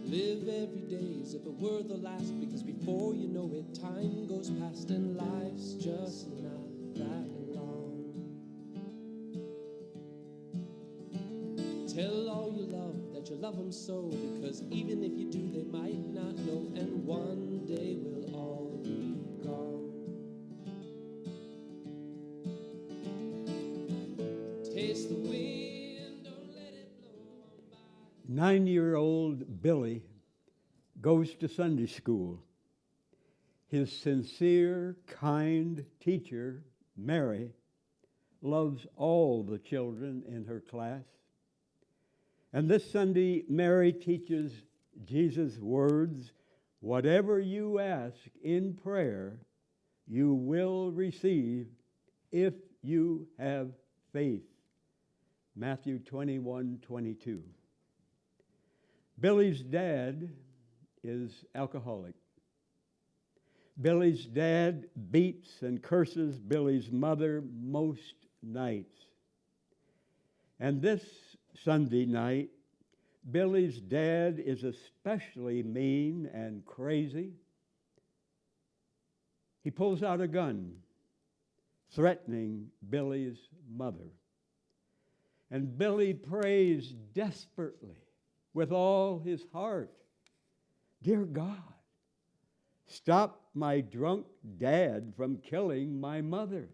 Live every day as if it were the last, because before you know it, time goes past and life's just not that long. Tell all you love that you love them so, because even if you do, they might not know, and one day we'll all be gone. Taste the wind, don't let it blow on by. 9-year-old Billy goes to Sunday school. His sincere, kind teacher, Mary, loves all the children in her class. And this Sunday, Mary teaches Jesus' words, "Whatever you ask in prayer, you will receive if you have faith." Matthew 21:22. Billy's dad is alcoholic. Billy's dad beats and curses Billy's mother most nights. And this Sunday night, Billy's dad is especially mean and crazy. He pulls out a gun, threatening Billy's mother. And Billy prays desperately with all his heart, "Dear God, stop my drunk dad from killing my mother.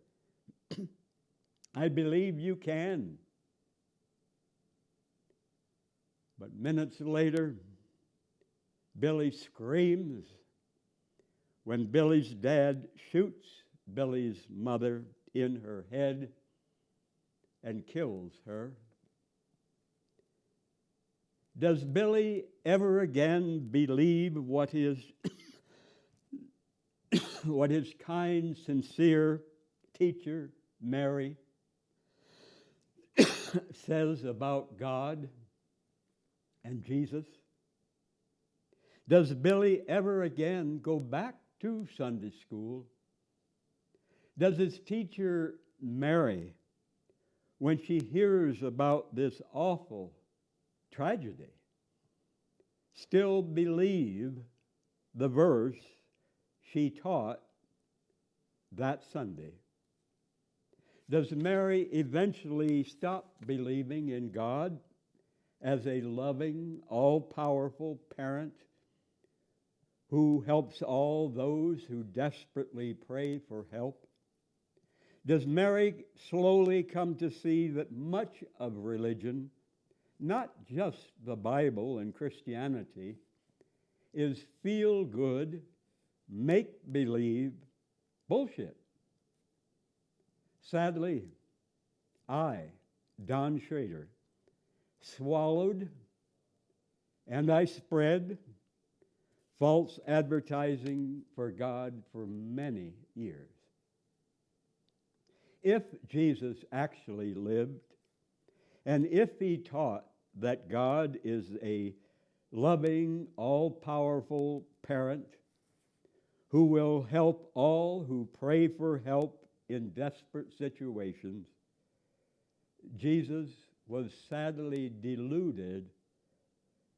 I believe you can." But minutes later, Billy screams when Billy's dad shoots Billy's mother in her head and kills her. Does Billy ever again believe what his what his kind, sincere teacher, Mary, says about God and Jesus? Does Billy ever again go back to Sunday school? Does his teacher, Mary, when she hears about this awful tragedy, still believe the verse she taught that Sunday? Does Mary eventually stop believing in God as a loving, all-powerful parent who helps all those who desperately pray for help? Does Mary slowly come to see that much of religion, not just the Bible and Christianity, is feel-good, make-believe bullshit? Sadly, I, Don Schrader, swallowed and I spread false advertising for God for many years. If Jesus actually lived, and if he taught that God is a loving, all-powerful parent who will help all who pray for help in desperate situations, Jesus was sadly deluded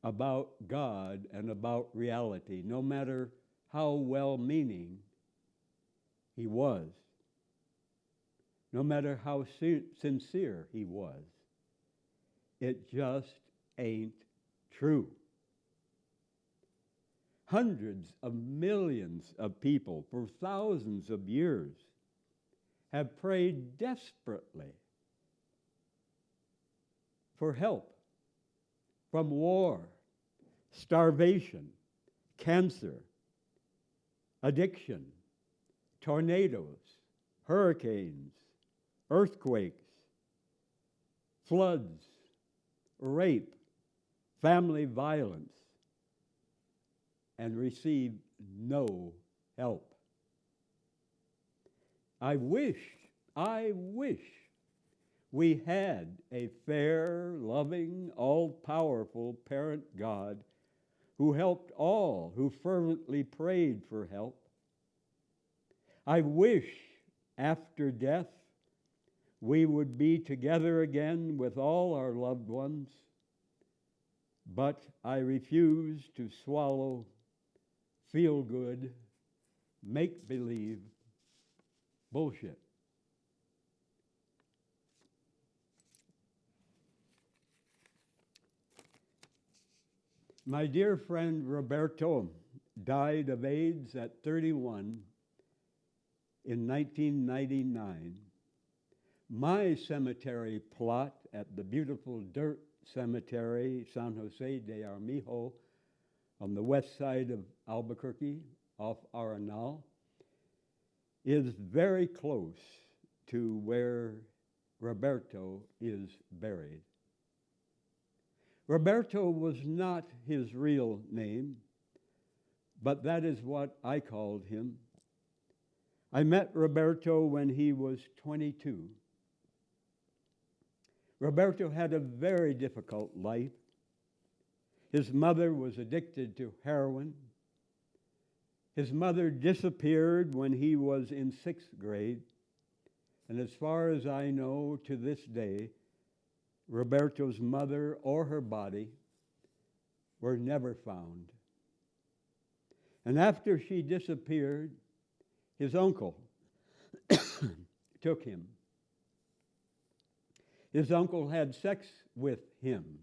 about God and about reality, no matter how well-meaning he was, no matter how sincere he was. It just ain't true. Hundreds of millions of people for thousands of years have prayed desperately for help from war, starvation, cancer, addiction, tornadoes, hurricanes, earthquakes, floods, rape, family violence, and received no help. I wish we had a fair, loving, all-powerful parent God who helped all who fervently prayed for help. I wish after death we would be together again with all our loved ones, but I refuse to swallow feel good, make believe bullshit. My dear friend Roberto died of AIDS at 31 in 1999. My cemetery plot at the beautiful dirt cemetery, San Jose de Armijo, on the west side of Albuquerque, off Arenal, is very close to where Roberto is buried. Roberto was not his real name, but that is what I called him. I met Roberto when he was 22. Roberto had a very difficult life. His mother was addicted to heroin. His mother disappeared when he was in 6th grade. And as far as I know to this day, Roberto's mother or her body were never found. And after she disappeared, his uncle took him. His uncle had sex with him.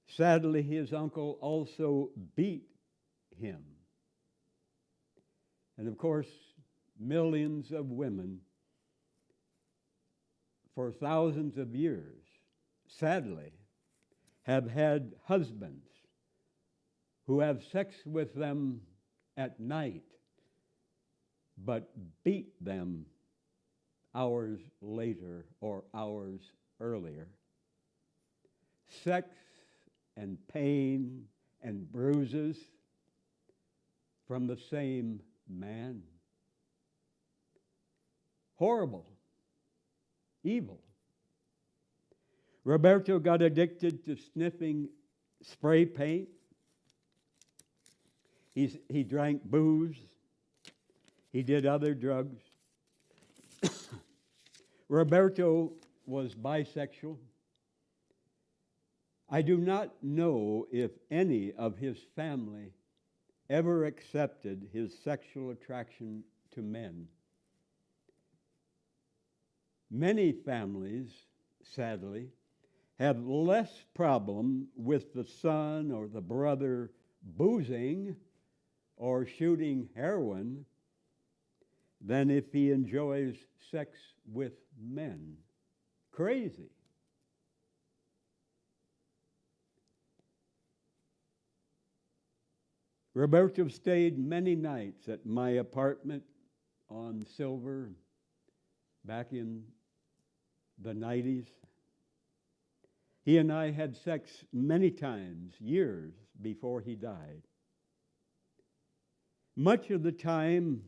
Sadly, his uncle also beat him. And of course, millions of women for thousands of years, sadly, have had husbands who have sex with them at night, but beat them hours later or hours earlier. Sex and pain and bruises from the same man. Horrible. Evil. Roberto got addicted to sniffing spray paint. He drank booze. He did other drugs. Roberto was bisexual. I do not know if any of his family ever accepted his sexual attraction to men. Many families, sadly, have less problem with the son or the brother boozing or shooting heroin than if he enjoys sex with men. Crazy. Roberto stayed many nights at my apartment on Silver back in the 90s. He and I had sex many times, years before he died. Much of the time,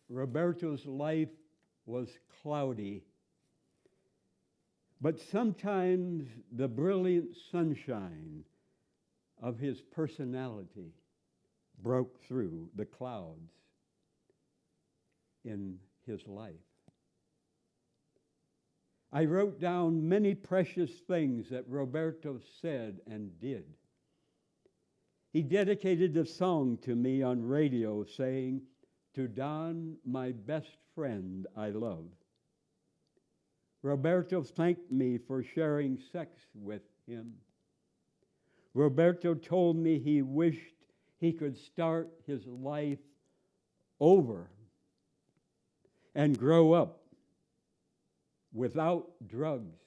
Roberto's life was cloudy, but sometimes the brilliant sunshine of his personality broke through the clouds in his life. I wrote down many precious things that Roberto said and did. He dedicated a song to me on radio saying, "To Don, my best friend I love." Roberto thanked me for sharing sex with him. Roberto told me he wished he could start his life over and grow up without drugs.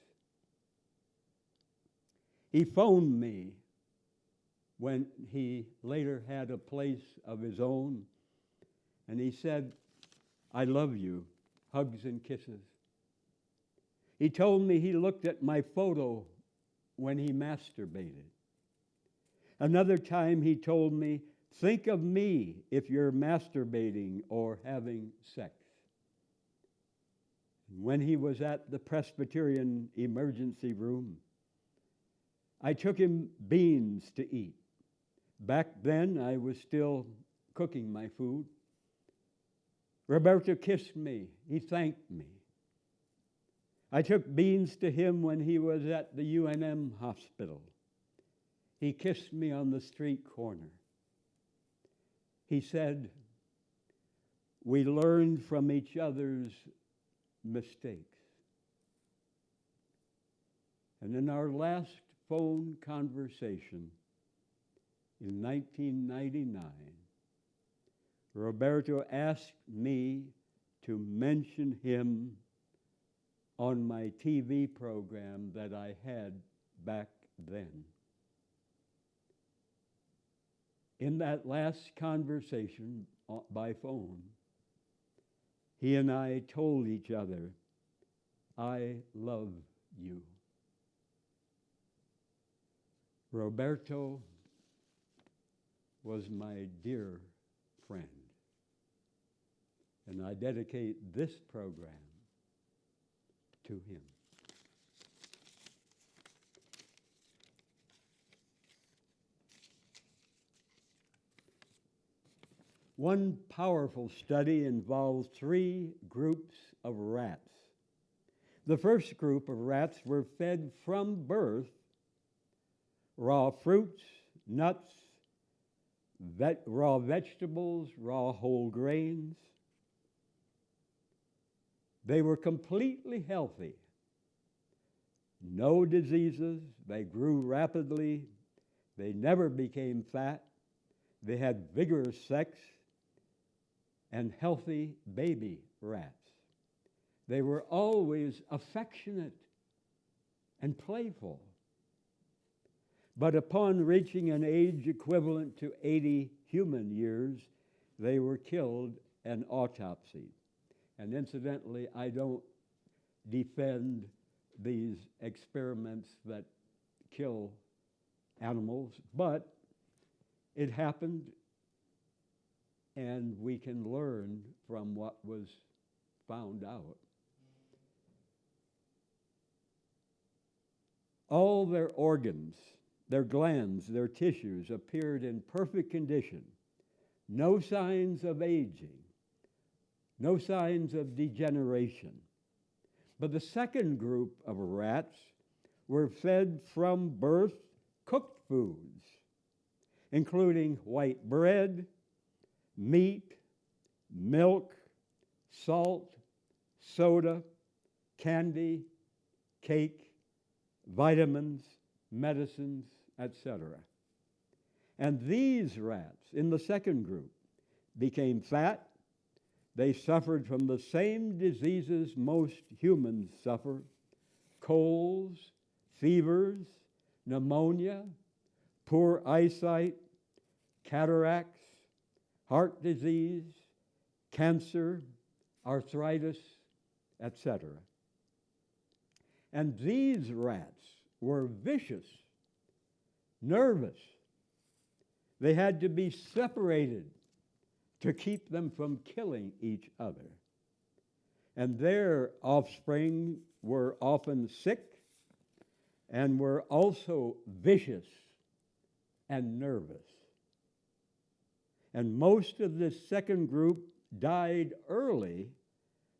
He phoned me when he later had a place of his own, and he said, "I love you," hugs and kisses. He told me he looked at my photo when he masturbated. Another time he told me, "Think of me if you're masturbating or having sex." When he was at the Presbyterian emergency room, I took him beans to eat. Back then, I was still cooking my food. Roberto kissed me. He thanked me. I took beans to him when he was at the UNM hospital. He kissed me on the street corner. He said, we learned from each other's mistakes. And in our last phone conversation in 1999, Roberto asked me to mention him on my TV program that I had back then. In that last conversation by phone, he and I told each other, I love you. Roberto was my dear friend, and I dedicate this program to him. One powerful study involved 3 groups of rats. The first group of rats were fed from birth raw fruits, nuts, raw vegetables, raw whole grains. They were completely healthy. No diseases. They grew rapidly. They never became fat. They had vigorous sex and healthy baby rats. They were always affectionate and playful. But upon reaching an age equivalent to 80 human years, they were killed and autopsied. And incidentally, I don't defend these experiments that kill animals, but it happened, and we can learn from what was found out. All their organs, their glands, their tissues appeared in perfect condition. No signs of aging, no signs of degeneration. But the second group of rats were fed from birth cooked foods, including white bread, meat, milk, salt, soda, candy, cake, vitamins, medicines, etc. And these rats in the second group became fat. They suffered from the same diseases most humans suffer: colds, fevers, pneumonia, poor eyesight, cataracts, heart disease, cancer, arthritis, etc. And these rats were vicious, nervous. They had to be separated to keep them from killing each other. And their offspring were often sick and were also vicious and nervous. And most of this second group died early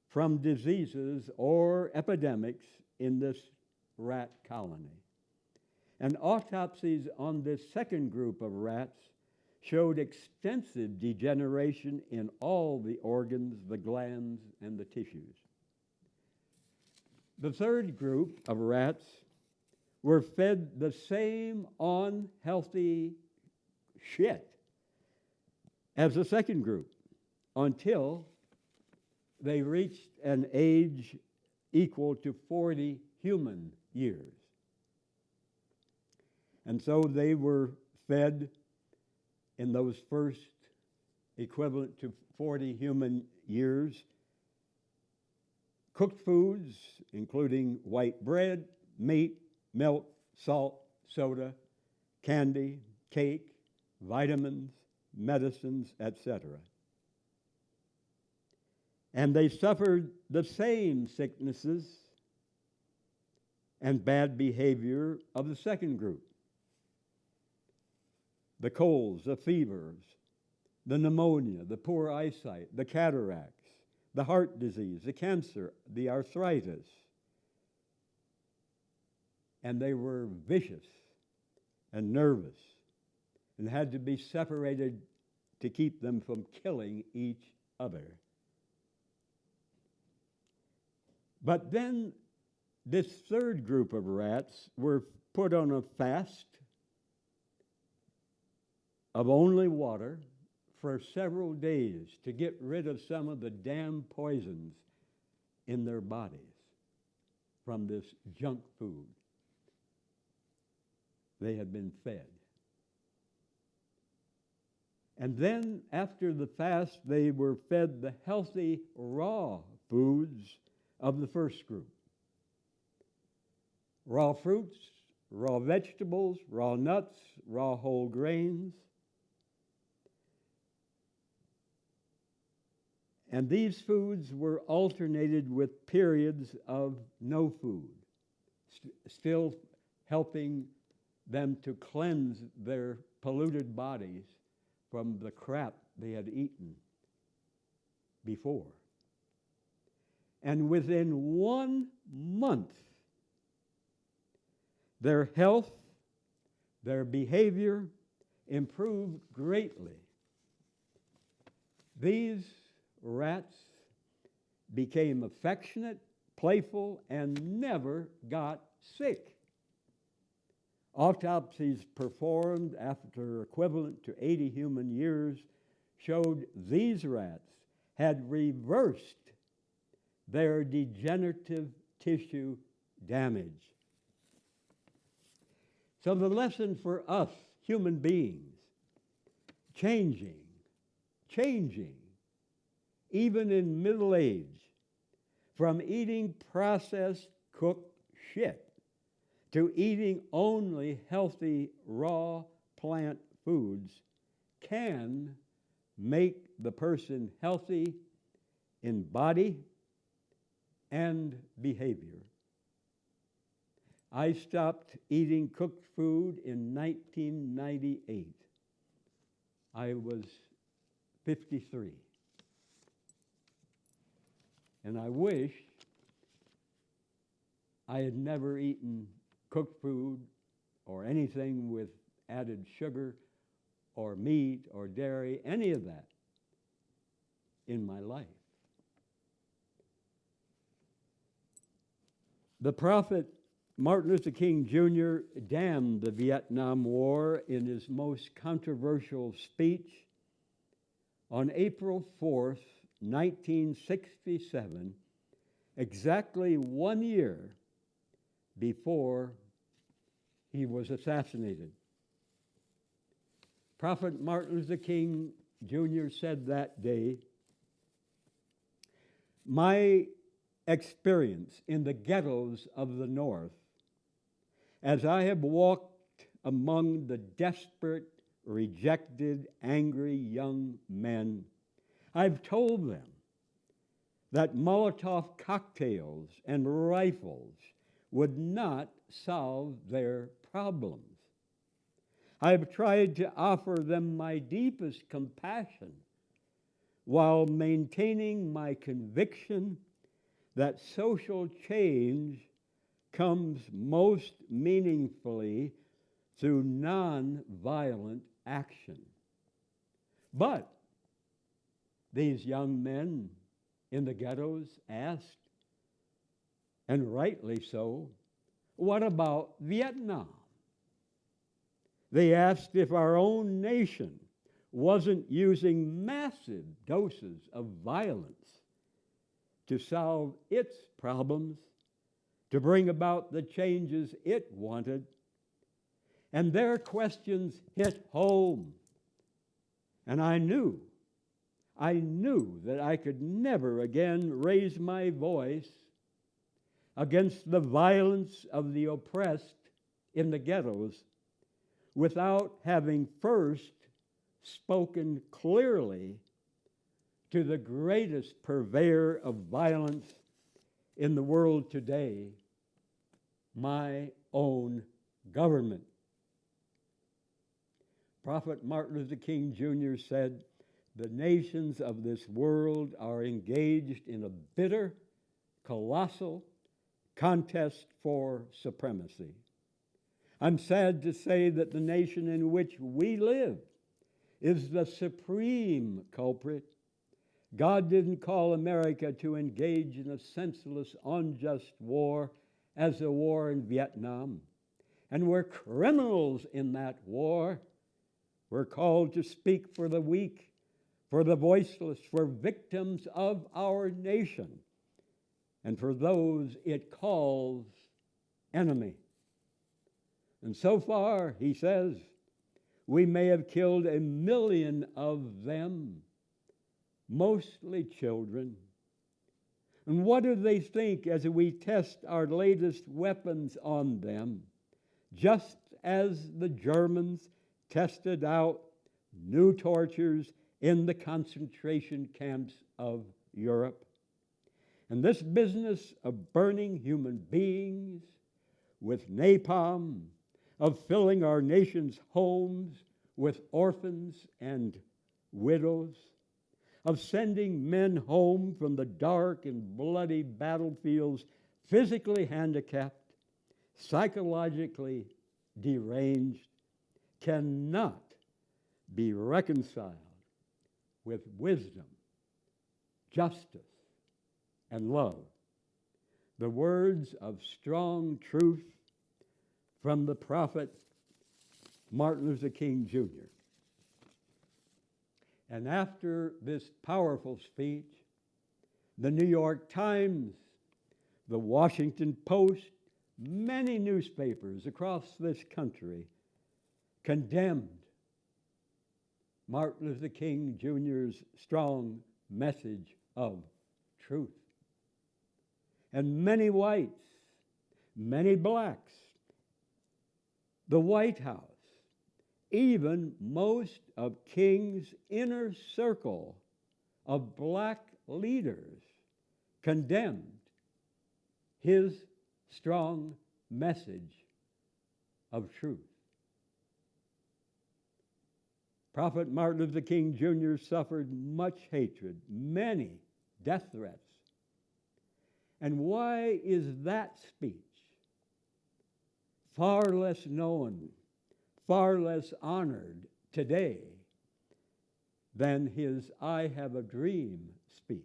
from diseases or epidemics in this rat colony. And autopsies on this second group of rats showed extensive degeneration in all the organs, the glands, and the tissues. The third group of rats were fed the same unhealthy shit as the second group until they reached an age equal to 40 human years. And so they were fed in those first equivalent to 40 human years cooked foods, including white bread, meat, milk, salt, soda, candy, cake, vitamins, medicines, etc. And they suffered the same sicknesses and bad behavior of the second group: the colds, the fevers, the pneumonia, the poor eyesight, the cataracts, the heart disease, the cancer, the arthritis. And they were vicious and nervous and had to be separated to keep them from killing each other. But then this third group of rats were put on a fast of only water for several days to get rid of some of the damn poisons in their bodies from this junk food they had been fed. And then after the fast, they were fed the healthy raw foods of the first group. Raw fruits, raw vegetables, raw nuts, raw whole grains. And these foods were alternated with periods of no food, still helping them to cleanse their polluted bodies from the crap they had eaten before. And within 1 month, their health, their behavior improved greatly. These rats became affectionate, playful, and never got sick. Autopsies performed after equivalent to 80 human years showed these rats had reversed their degenerative tissue damage. So the lesson for us, human beings, changing, even in middle age, from eating processed, cooked shit to eating only healthy, raw plant foods, can make the person healthy in body and behavior. I stopped eating cooked food in 1998. I was 53. And I wish I had never eaten cooked food or anything with added sugar or meat or dairy, any of that in my life. The prophet Martin Luther King Jr. damned the Vietnam War in his most controversial speech on April 4th, 1967, exactly 1 year before he was assassinated. Prophet Martin Luther King Jr. said that day, "My experience in the ghettos of the North, as I have walked among the desperate, rejected, angry young men, I've told them that Molotov cocktails and rifles would not solve their problems. I've tried to offer them my deepest compassion while maintaining my conviction that social change comes most meaningfully through non-violent action." But these young men in the ghettos asked, and rightly so, what about Vietnam? They asked if our own nation wasn't using massive doses of violence to solve its problems, to bring about the changes it wanted. And their questions hit home. And I knew that I could never again raise my voice against the violence of the oppressed in the ghettos without having first spoken clearly to the greatest purveyor of violence in the world today, my own government. Prophet Martin Luther King Jr. said, "The nations of this world are engaged in a bitter, colossal contest for supremacy. I'm sad to say that the nation in which we live is the supreme culprit. God didn't call America to engage in a senseless, unjust war as the war in Vietnam. And we're criminals in that war. We're called to speak for the weak, for the voiceless, for victims of our nation, and for those it calls enemy. And so far, he says, we may have killed 1 million of them, mostly children. And what do they think as we test our latest weapons on them? Just as the Germans tested out new tortures in the concentration camps of Europe. And this business of burning human beings with napalm, of filling our nation's homes with orphans and widows, of sending men home from the dark and bloody battlefields physically handicapped, psychologically deranged, cannot be reconciled with wisdom, justice, and love. The words of strong truth from the prophet Martin Luther King Jr. And after this powerful speech, the New York Times, the Washington Post, many newspapers across this country condemned Martin Luther King Jr.'s strong message of truth. And many whites, many blacks, the White House, even most of King's inner circle of black leaders condemned his strong message of truth. Prophet Martin Luther King Jr. suffered much hatred, many death threats. And why is that speech far less known, far less honored today than his I Have a Dream speech?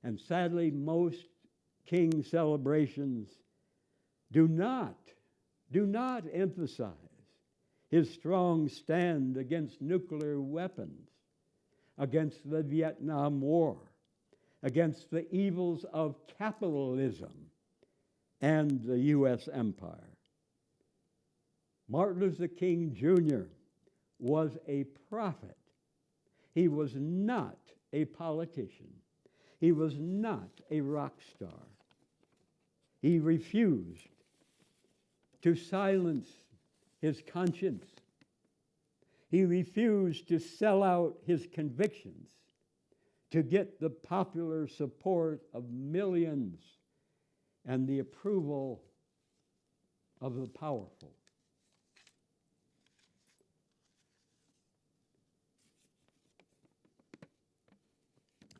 And sadly, most King celebrations do not emphasize his strong stand against nuclear weapons, against the Vietnam War, against the evils of capitalism and the U.S. empire. Martin Luther King Jr. was a prophet. He was not a politician. He was not a rock star. He refused to silence his conscience. He refused to sell out his convictions to get the popular support of millions and the approval of the powerful.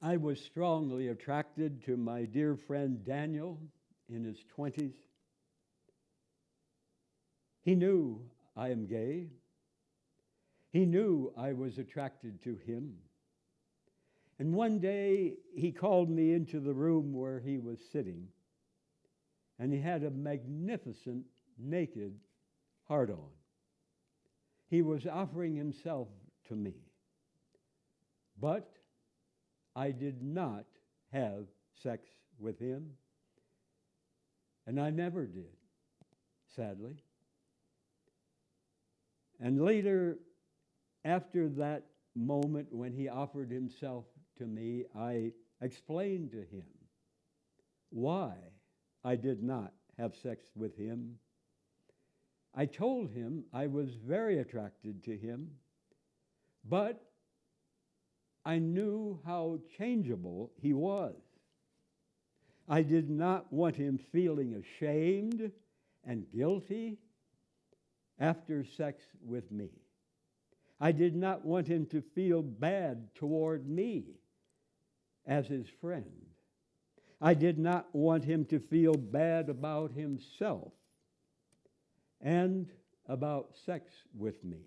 I was strongly attracted to my dear friend Daniel in his 20s. He knew I am gay. He knew I was attracted to him. And one day he called me into the room where he was sitting, and he had a magnificent naked heart-on. He was offering himself to me. But I did not have sex with him, and I never did, sadly. And later, after that moment when he offered himself to me, I explained to him why I did not have sex with him. I told him I was very attracted to him, but I knew how changeable he was. I did not want him feeling ashamed and guilty after sex with me. I did not want him to feel bad toward me as his friend. I did not want him to feel bad about himself and about sex with me.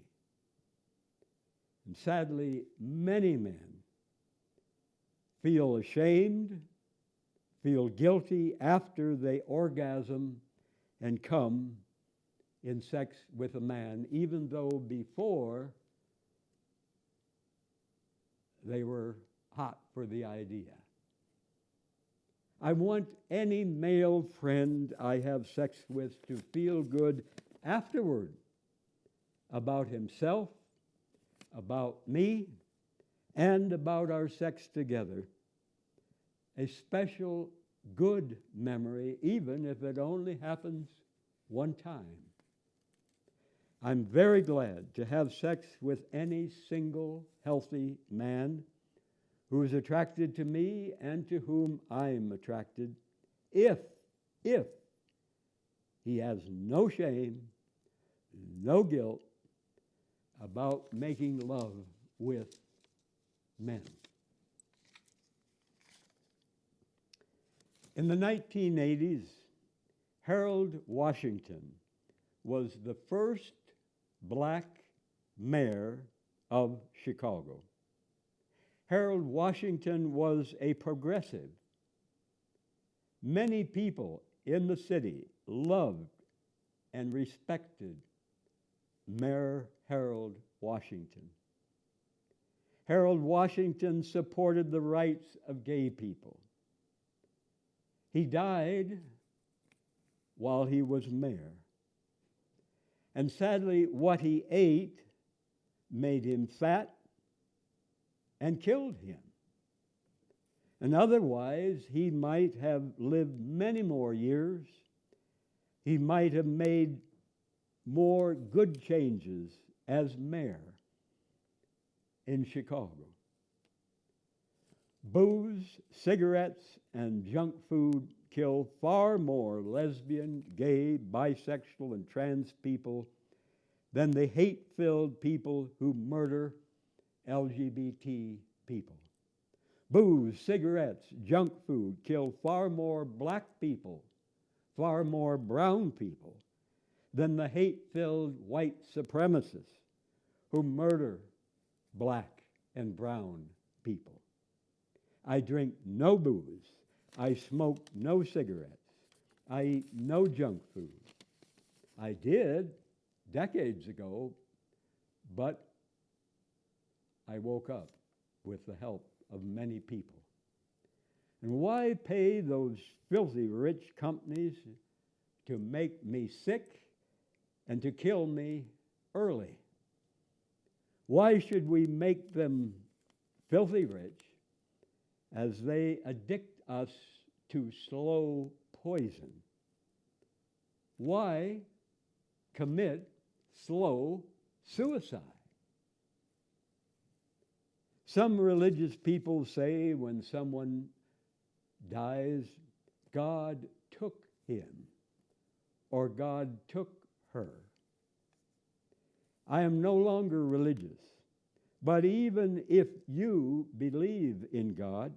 And sadly, many men feel ashamed, feel guilty after they orgasm and come in sex with a man, even though before they were hot for the idea. I want any male friend I have sex with to feel good afterward about himself, about me, and about our sex together. A special good memory, even if it only happens one time. I'm very glad to have sex with any single healthy man who is attracted to me and to whom I'm attracted, if he has no shame, no guilt about making love with men. In the 1980s, Harold Washington was the first black mayor of Chicago. Harold Washington was a progressive. Many people in the city loved and respected Mayor Harold Washington. Harold Washington supported the rights of gay people. He died while he was mayor. And sadly, what he ate made him fat and killed him. And otherwise, he might have lived many more years. He might have made more good changes as mayor in Chicago. Booze, cigarettes, and junk food kill far more lesbian, gay, bisexual, and trans people than the hate-filled people who murder LGBT people. Booze, cigarettes, junk food kill far more black people, far more brown people than the hate-filled white supremacists who murder black and brown people. I drink no booze. I smoke no cigarettes. I eat no junk food. I did decades ago, but I woke up with the help of many people. And why pay those filthy rich companies to make me sick and to kill me early? Why should we make them filthy rich as they addict us to slow poison? Why commit slow suicide? Some religious people say when someone dies, God took him or God took her. I am no longer religious, but even if you believe in God,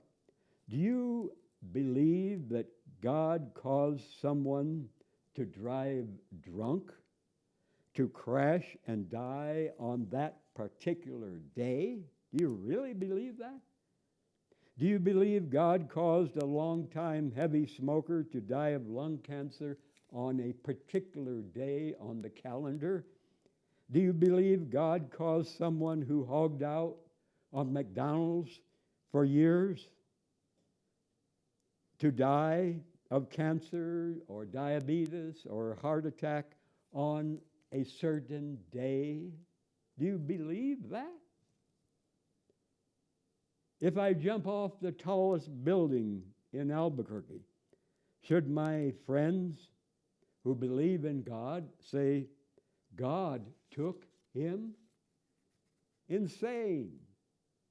do you believe that God caused someone to drive drunk, to crash and die on that particular day? Do you really believe that? Do you believe God caused a long-time heavy smoker to die of lung cancer on a particular day on the calendar? Do you believe God caused someone who hogged out on McDonald's for years to die of cancer or diabetes or a heart attack on a certain day? Do you believe that? If I jump off the tallest building in Albuquerque, should my friends who believe in God say, God took him? Insane,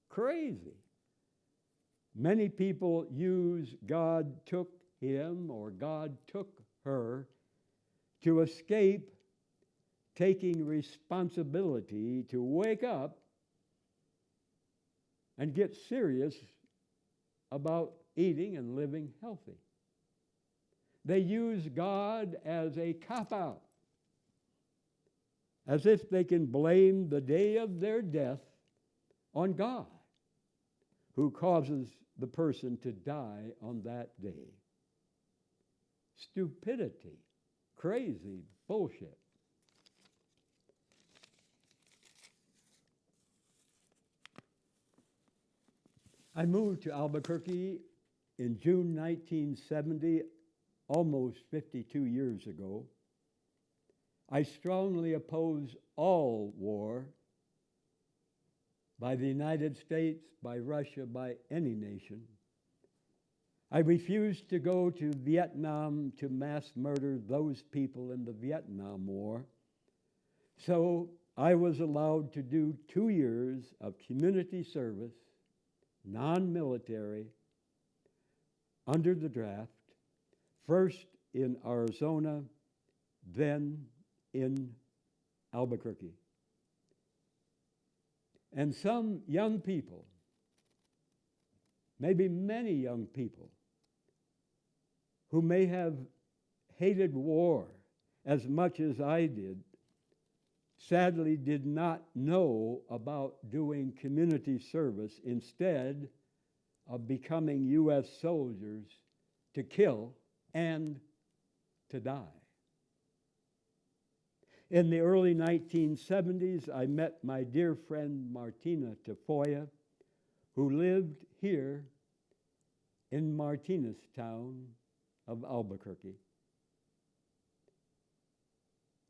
crazy. Many people use God took him or God took her to escape taking responsibility to wake up and get serious about eating and living healthy. They use God as a cop-out. as if they can blame the day of their death on God, who causes the person to die on that day. Stupidity, crazy bullshit. I moved to Albuquerque in June 1970, almost 52 years ago. I strongly oppose all war by the United States, by Russia, by any nation. I refused to go to Vietnam to mass murder those people in the Vietnam War. So I was allowed to do 2 years of community service, non-military, under the draft, first in Arizona, then in Albuquerque. And some young people, maybe many young people, who may have hated war as much as I did, sadly did not know about doing community service instead of becoming U.S. soldiers to kill and to die. In the early 1970s, I met my dear friend Martina Tafoya, who lived here in Martinez town of Albuquerque.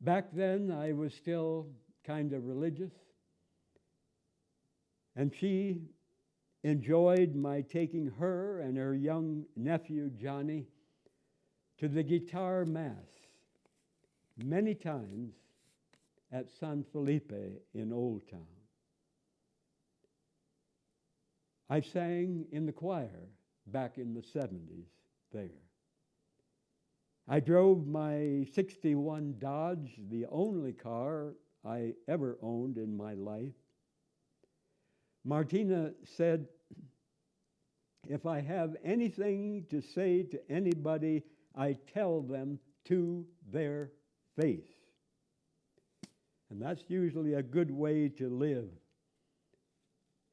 Back then, I was still kind of religious, and she enjoyed my taking her and her young nephew, Johnny, to the guitar mass many times at San Felipe in Old Town. I sang in the choir back in the 70s there. I drove my 61 Dodge, the only car I ever owned in my life. Martina said, if I have anything to say to anybody, I tell them to their face. And that's usually a good way to live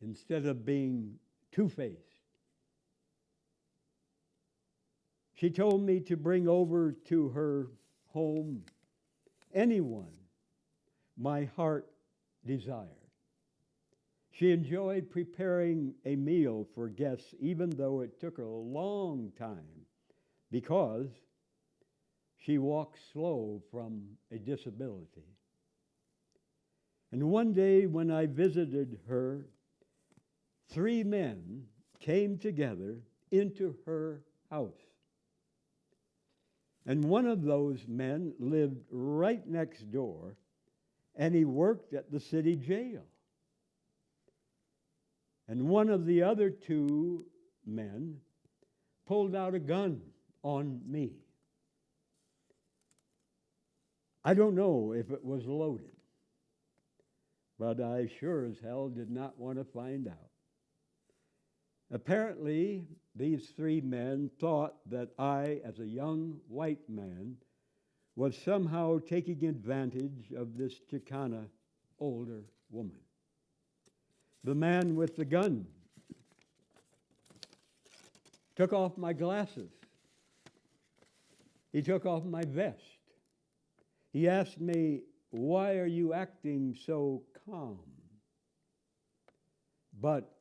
instead of being two-faced. She told me to bring over to her home anyone my heart desired. She enjoyed preparing a meal for guests, even though it took her a long time, because she walks slow from a disability. And one day when I visited her, 3 men came together into her house. And one of those men lived right next door, and he worked at the city jail. And one of the other 2 men pulled out a gun on me. I don't know if it was loaded, but I sure as hell did not want to find out. Apparently, these 3 men thought that I, as a young white man, was somehow taking advantage of this Chicana older woman. The man with the gun took off my glasses. He took off my vest. He asked me, "Why are you acting so calm?" But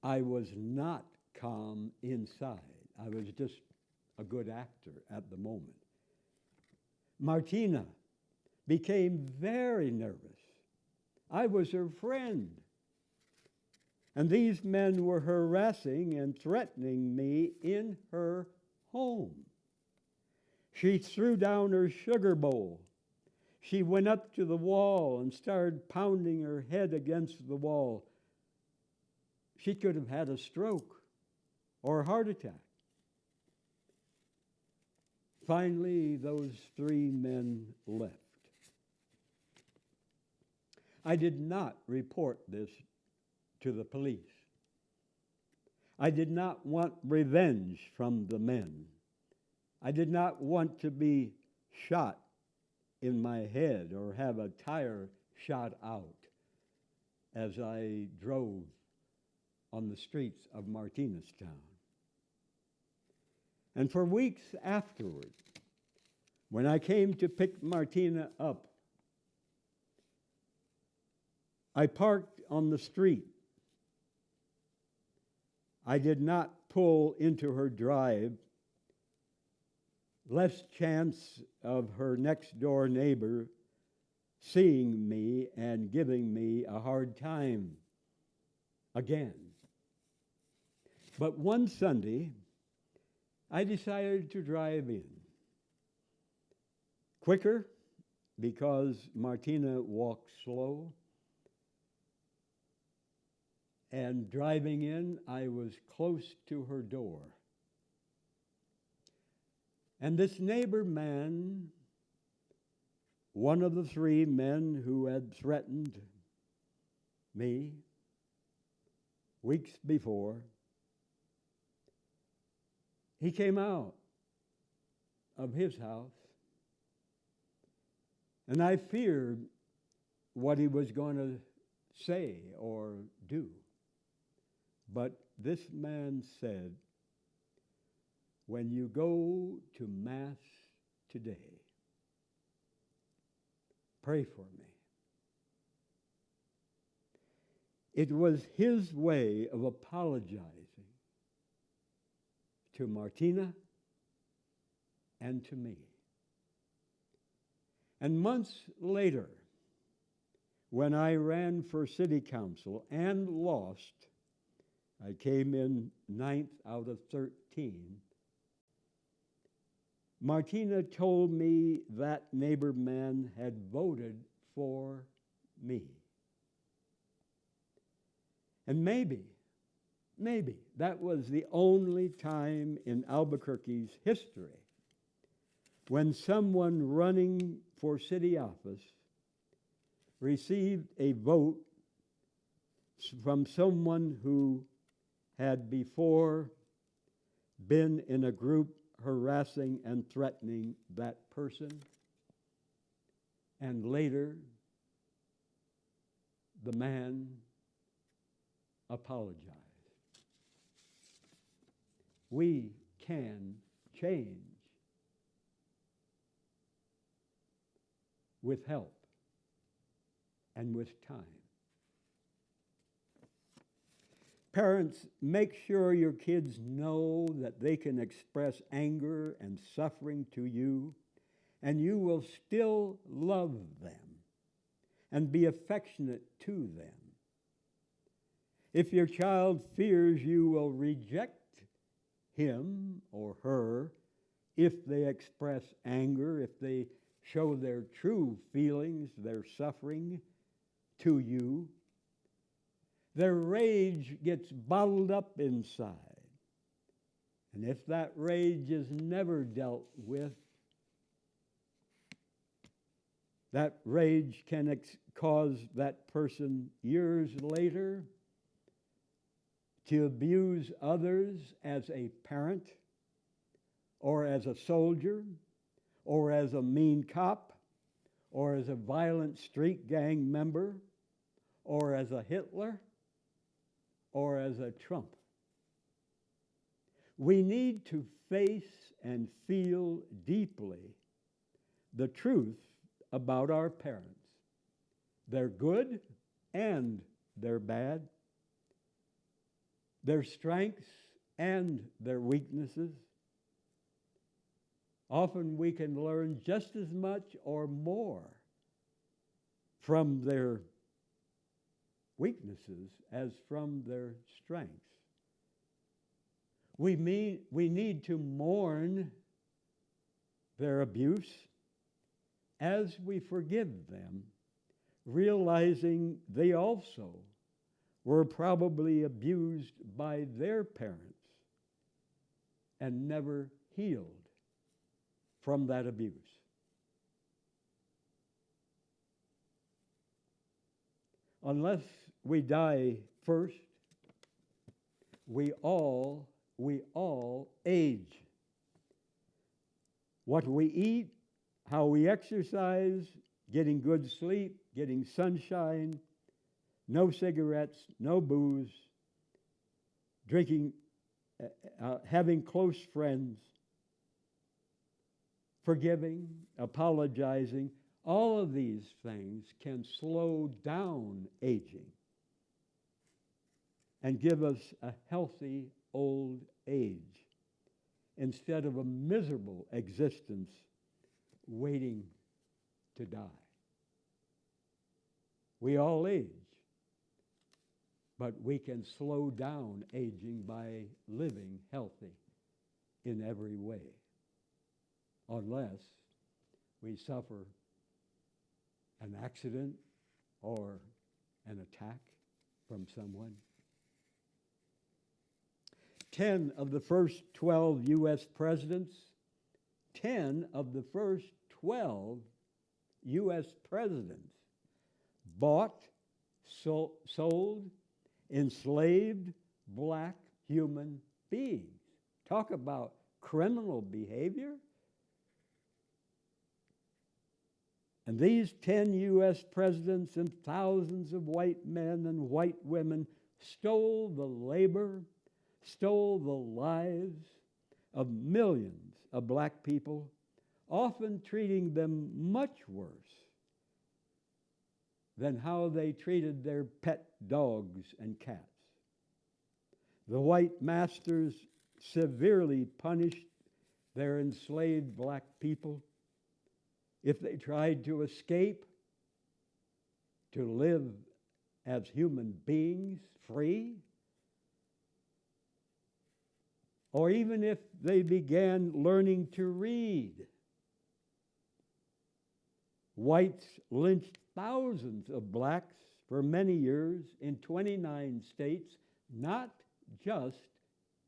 I was not calm inside. I was just a good actor at the moment. Martina became very nervous. I was her friend. And these men were harassing and threatening me in her home. She threw down her sugar bowl. She went up to the wall and started pounding her head against the wall. She could have had a stroke or a heart attack. Finally, those 3 men left. I did not report this to the police. I did not want revenge from the men. I did not want to be shot in my head or have a tire shot out as I drove on the streets of Martineztown. And for weeks afterward, when I came to pick Martina up, I parked on the street. I did not pull into her drive, less chance of her next door neighbor seeing me and giving me a hard time again. But one Sunday, I decided to drive in. Quicker, because Martina walked slow. And driving in, I was close to her door. And this neighbor man, one of the three men who had threatened me weeks before, he came out of his house, and I feared what he was going to say or do. But this man said, "When you go to Mass today, pray for me." It was his way of apologizing to Martina and to me. And months later, when I ran for city council and lost, I came in 9th out of 13. Martina told me that neighbor man had voted for me. And maybe that was the only time in Albuquerque's history when someone running for city office received a vote from someone who had before been in a group harassing and threatening that person, and later the man apologized. We can change with help and with time. Parents, make sure your kids know that they can express anger and suffering to you, and you will still love them and be affectionate to them. If your child fears you will reject him or her if they express anger, if they show their true feelings, their suffering to you, their rage gets bottled up inside. And if that rage is never dealt with, that rage can cause that person years later to abuse others as a parent, or as a soldier, or as a mean cop, or as a violent street gang member, or as a Hitler, or as a Trump. We need to face and feel deeply the truth about our parents, their good and their bad, their strengths and their weaknesses. Often we can learn just as much or more from their weaknesses as from their strengths. We need to mourn their abuse as we forgive them, realizing they also were probably abused by their parents and never healed from that abuse. Unless we die first, we all age. What we eat how we exercise, getting good sleep, getting sunshine, no cigarettes, no booze, drinking, having close friends, forgiving, apologizing. All of these things can slow down aging and give us a healthy old age instead of a miserable existence waiting to die. We all age, but we can slow down aging by living healthy in every way, unless we suffer an accident or an attack from someone. 10 of the first 12 U.S. presidents, 10 of the first 12 U.S. presidents bought, sold, enslaved black human beings. Talk about criminal behavior. And these 10 U.S. presidents and thousands of white men and white women stole the labor, stole the lives of millions of black people, often treating them much worse than how they treated their pet dogs and cats. The white masters severely punished their enslaved black people if they tried to escape, to live as human beings, free, or even if they began learning to read. Whites lynched thousands of blacks for many years in 29 states, not just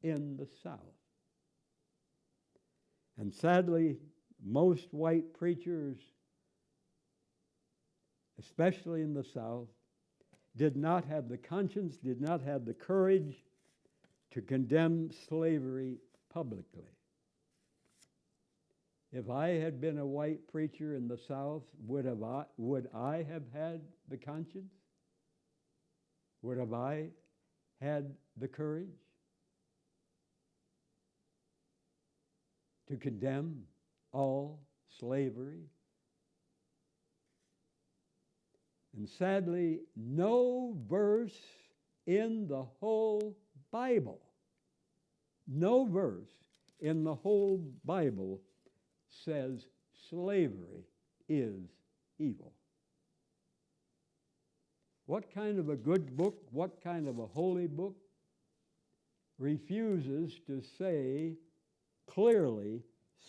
in the South. And sadly, most white preachers, especially in the South, did not have the conscience, did not have the courage to condemn slavery publicly. If I had been a white preacher in the South, would I have had the conscience? Would have I had the courage to condemn all slavery? And sadly, no verse in the whole Bible, no verse in the whole Bible says slavery is evil. What kind of a good book, what kind of a holy book refuses to say clearly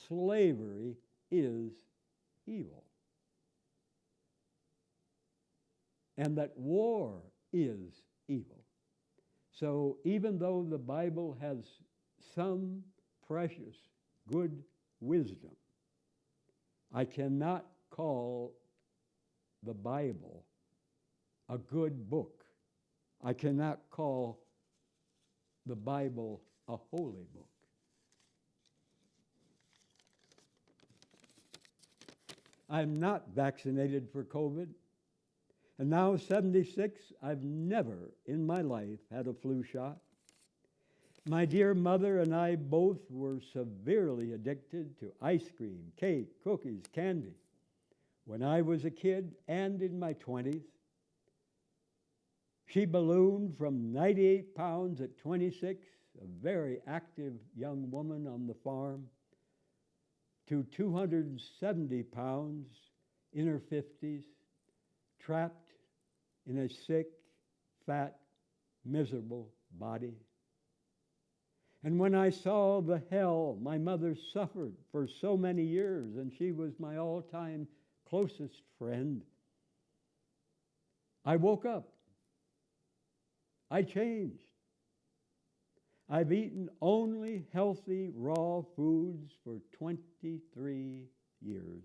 slavery is evil? And that war is evil. So even though the Bible has some precious good wisdom, I cannot call the Bible a good book. I cannot call the Bible a holy book. I'm not vaccinated for COVID. And now 76, I've never in my life had a flu shot. My dear mother and I both were severely addicted to ice cream, cake, cookies, candy when I was a kid and in my 20s. She ballooned from 98 pounds at 26, a very active young woman on the farm, to 270 pounds in her 50s, trapped in a sick, fat, miserable body. And when I saw the hell my mother suffered for so many years, and she was my all-time closest friend, I woke up. I changed. I've eaten only healthy raw foods for 23 years.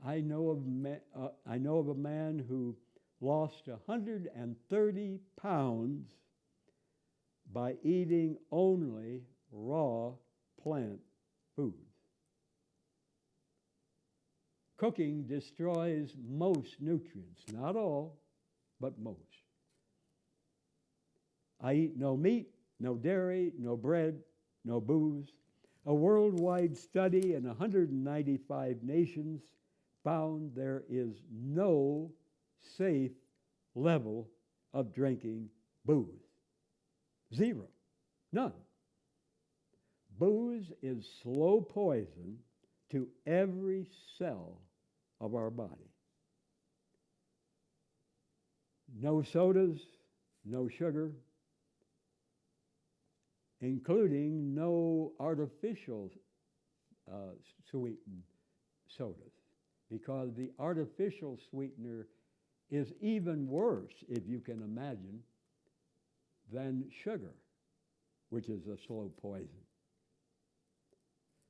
I know of a man who lost 130 pounds by eating only raw plant foods. Cooking destroys most nutrients, not all, but most. I eat no meat, no dairy, no bread, no booze. A worldwide study in 195 nations found there is no safe level of drinking booze. Zero. None. Booze is slow poison to every cell of our body. No sodas, no sugar, including no artificial sweetened sodas, because the artificial sweetener is even worse, if you can imagine, than sugar, which is a slow poison.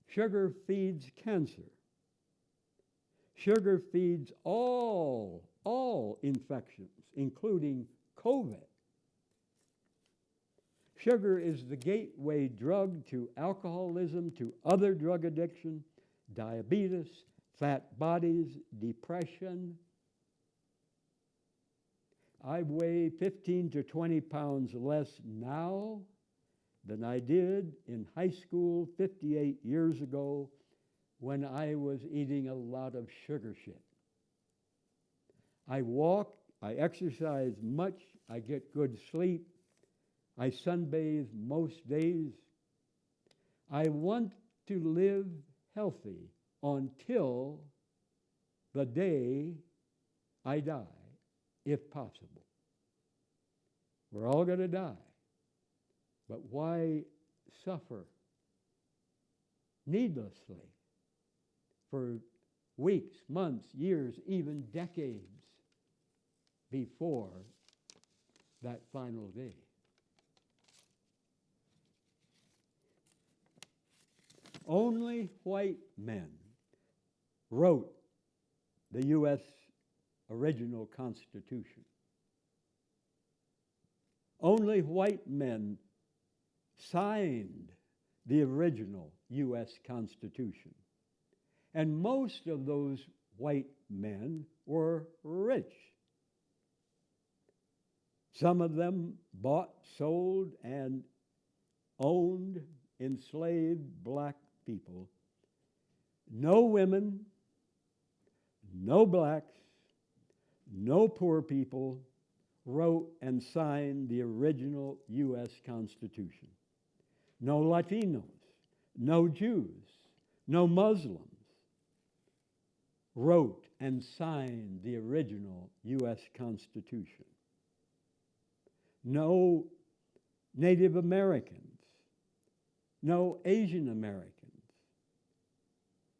Sugar feeds cancer. Sugar feeds all infections, including COVID. Sugar is the gateway drug to alcoholism, to other drug addiction, diabetes, fat bodies, depression. I weigh 15 to 20 pounds less now than I did in high school 58 years ago when I was eating a lot of sugar shit. I walk, I exercise much, I get good sleep, I sunbathe most days. I want to live healthy until the day I die, if possible. We're all going to die. But why suffer needlessly for weeks, months, years, even decades before that final day? Only white men wrote the U.S. original Constitution. Only white men signed the original U.S. Constitution. And most of those white men were rich. Some of them bought, sold, and owned enslaved black people. No women, no blacks, no poor people wrote and signed the original U.S. Constitution. No Latinos, no Jews, no Muslims wrote and signed the original U.S. Constitution. No Native Americans, no Asian Americans,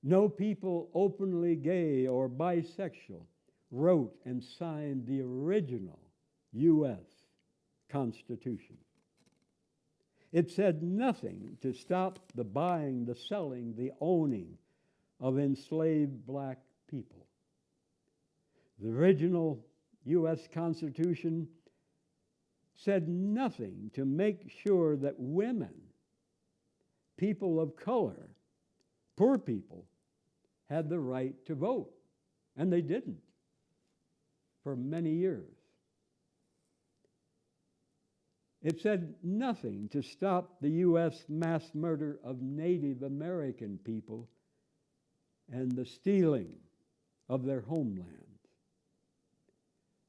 no people openly gay or bisexual wrote and signed the original U.S. Constitution. It said nothing to stop the buying, the selling, the owning of enslaved black people. The original U.S. Constitution said nothing to make sure that women, people of color, poor people, had the right to vote. And they didn't for many years. It said nothing to stop the U.S. mass murder of Native American people and the stealing of their homeland.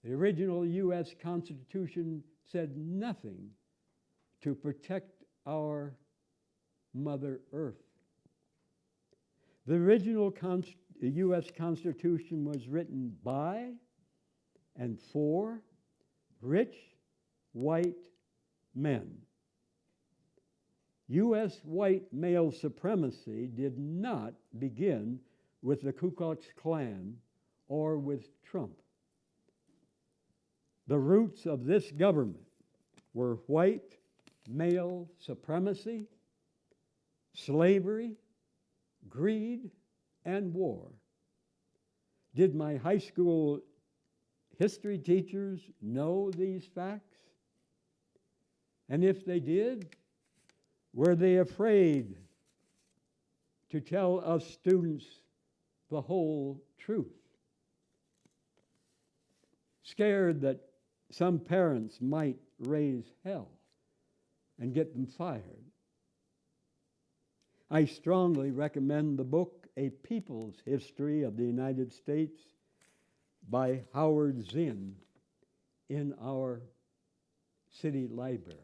The original U.S. Constitution said nothing to protect our Mother Earth. The original U.S. Constitution was written by and for rich white men. U.S. white male supremacy did not begin with the Ku Klux Klan or with Trump. The roots of this government were white male supremacy, slavery, greed, and war. Did my high school history teachers know these facts? And if they did, were they afraid to tell us students the whole truth. Scared that some parents might raise hell and get them fired. I strongly recommend the book, A People's History of the United States by Howard Zinn in our city library.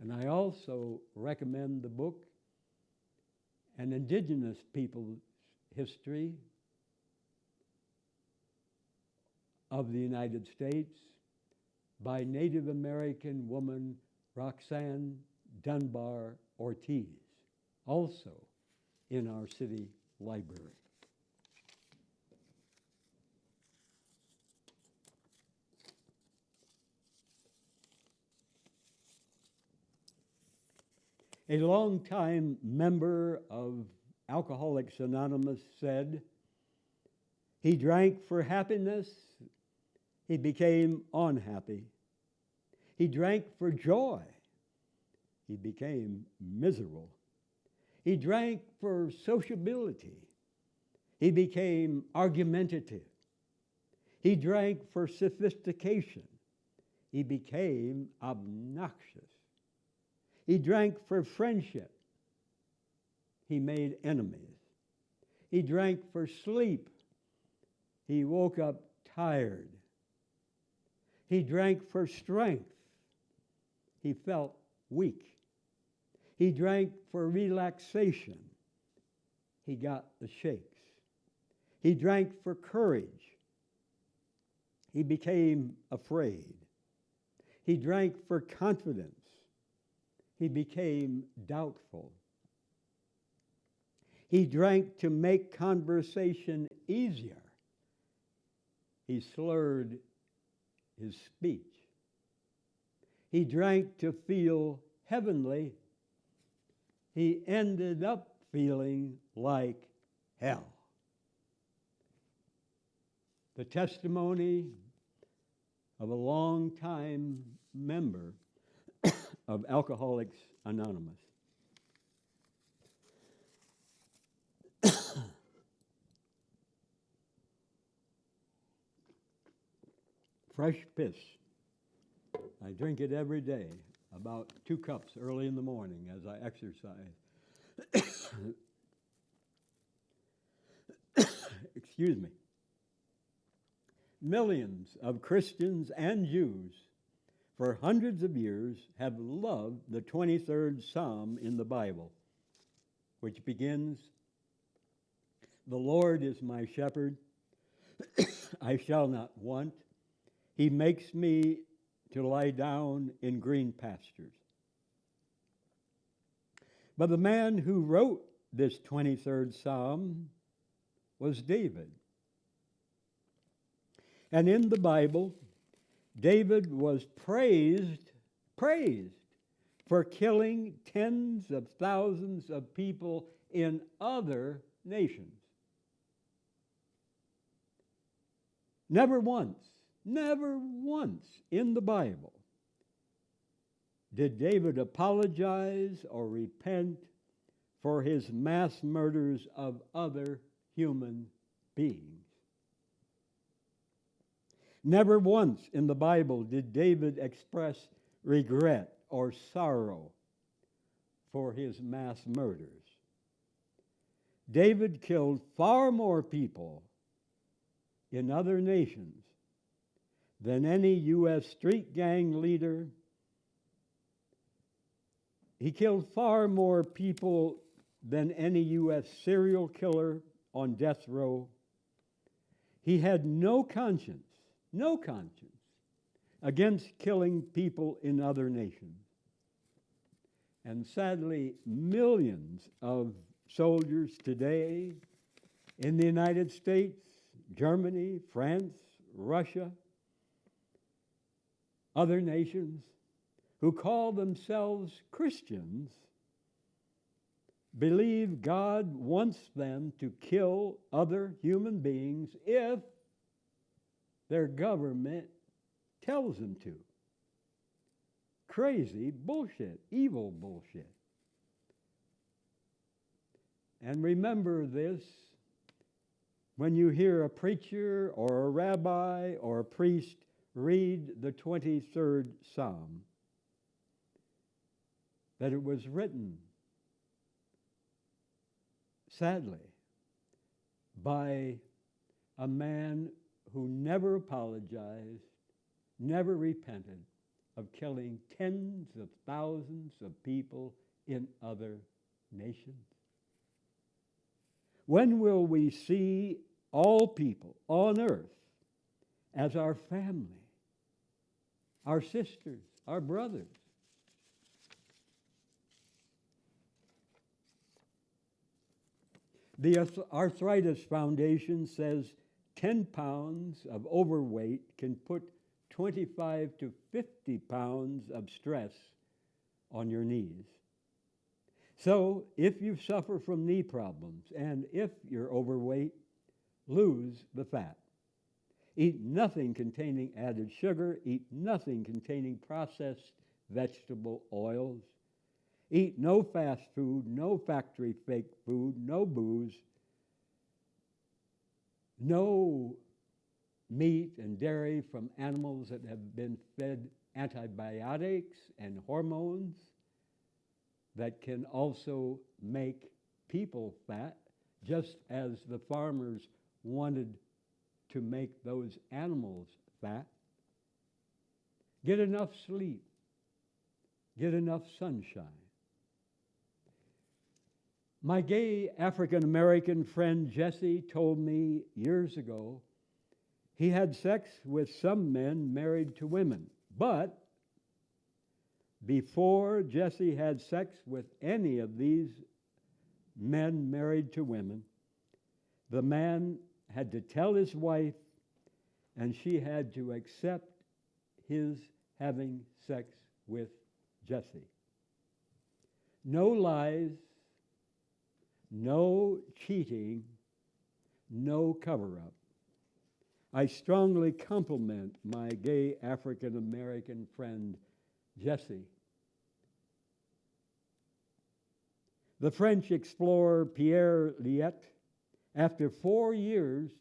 And I also recommend the book, An Indigenous People's History of the United States by Native American woman Roxanne Dunbar Ortiz, also in our city library. A longtime member of Alcoholics Anonymous said, "He drank for happiness, he became unhappy. He drank for joy, he became miserable. He drank for sociability, he became argumentative. He drank for sophistication, he became obnoxious. He drank for friendship, he made enemies. He drank for sleep, he woke up tired. He drank for strength, he felt weak. He drank for relaxation, he got the shakes. He drank for courage, he became afraid. He drank for confidence, he became doubtful. He drank to make conversation easier, he slurred his speech. He drank to feel heavenly, he ended up feeling like hell." The testimony of a long-time member of Alcoholics Anonymous. Fresh piss. I drink it every day, about 2 cups early in the morning as I exercise. Excuse me. Millions of Christians and Jews for hundreds of years have loved the 23rd Psalm in the Bible, which begins, "The Lord is my shepherd, I shall not want. He makes me to lie down in green pastures." But the man who wrote this 23rd Psalm was David. And in the Bible, David was praised for killing tens of thousands of people in other nations. Never once in the Bible did David apologize or repent for his mass murders of other human beings. Never once in the Bible did David express regret or sorrow for his mass murders. David killed far more people in other nations than any U.S. street gang leader. He killed far more people than any U.S. serial killer on death row. He had no conscience against killing people in other nations. And sadly, millions of soldiers today in the United States, Germany, France, Russia, other nations who call themselves Christians believe God wants them to kill other human beings if their government tells them to. Crazy bullshit, evil bullshit. And remember this, when you hear a preacher or a rabbi or a priest read the 23rd Psalm, that it was written, sadly, by a man who never apologized, never repented of killing tens of thousands of people in other nations? When will we see all people on earth as our family, our sisters, our brothers? The Arthritis Foundation says 10 pounds of overweight can put 25 to 50 pounds of stress on your knees. So if you suffer from knee problems and if you're overweight, lose the fat. Eat nothing containing added sugar. Eat nothing containing processed vegetable oils. Eat no fast food, no factory fake food, no booze, no meat and dairy from animals that have been fed antibiotics and hormones that can also make people fat, just as the farmers wanted to make those animals fat. Get enough sleep. Get enough sunshine. My gay African-American friend Jesse told me years ago he had sex with some men married to women, but before Jesse had sex with any of these men married to women, the man had to tell his wife, and she had to accept his having sex with Jesse. No lies, no cheating, no cover-up. I strongly compliment my gay African-American friend, Jesse. The French explorer Pierre Liet, after 4 years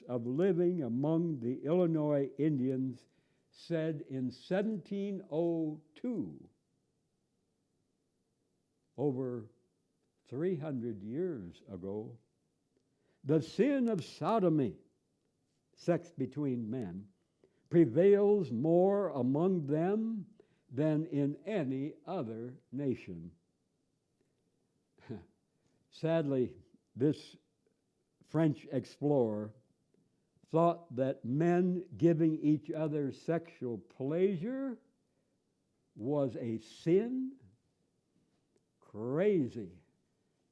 of living among the Illinois Indians, said in 1702, over 300 years ago, the sin of sodomy, sex between men, prevails more among them than in any other nation. Sadly, this French explorer thought that men giving each other sexual pleasure was a sin. Crazy.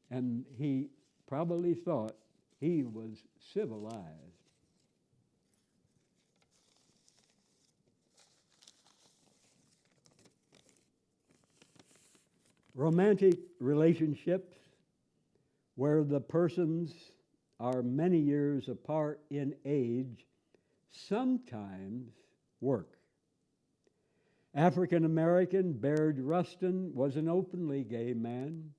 And he probably thought he was civilized. Romantic relationships where the persons are many years apart in age sometimes work. African American Baird Rustin was an openly gay man.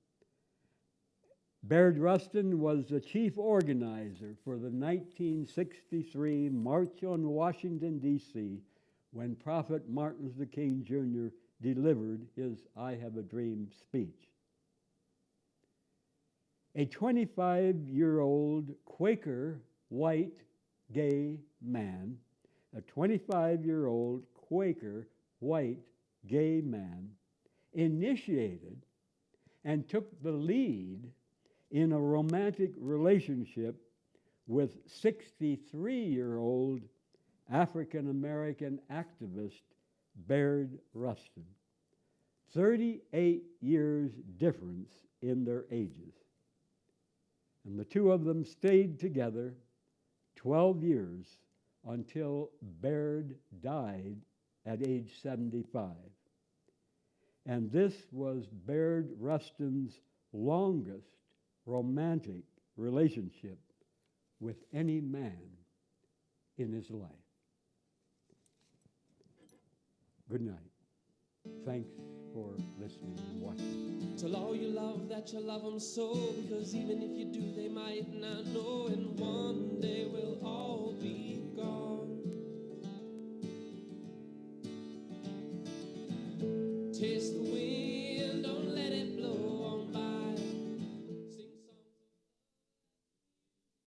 Baird Rustin was the chief organizer for the 1963 March on Washington, D.C., when Prophet Martin Luther King Jr. delivered his I Have a Dream speech. A 25-year-old Quaker white gay man, a 25-year-old Quaker white gay man, initiated and took the lead in a romantic relationship with 63-year-old African-American activist Baird Rustin. 38 years difference in their ages. And the two of them stayed together 12 years until Baird died at age 75. And this was Baird Rustin's longest romantic relationship with any man in his life. Good night. Thanks for listening and watching. Tell all you love that you love them so, because even if you do, they might not know, and one day we'll all be gone. Taste the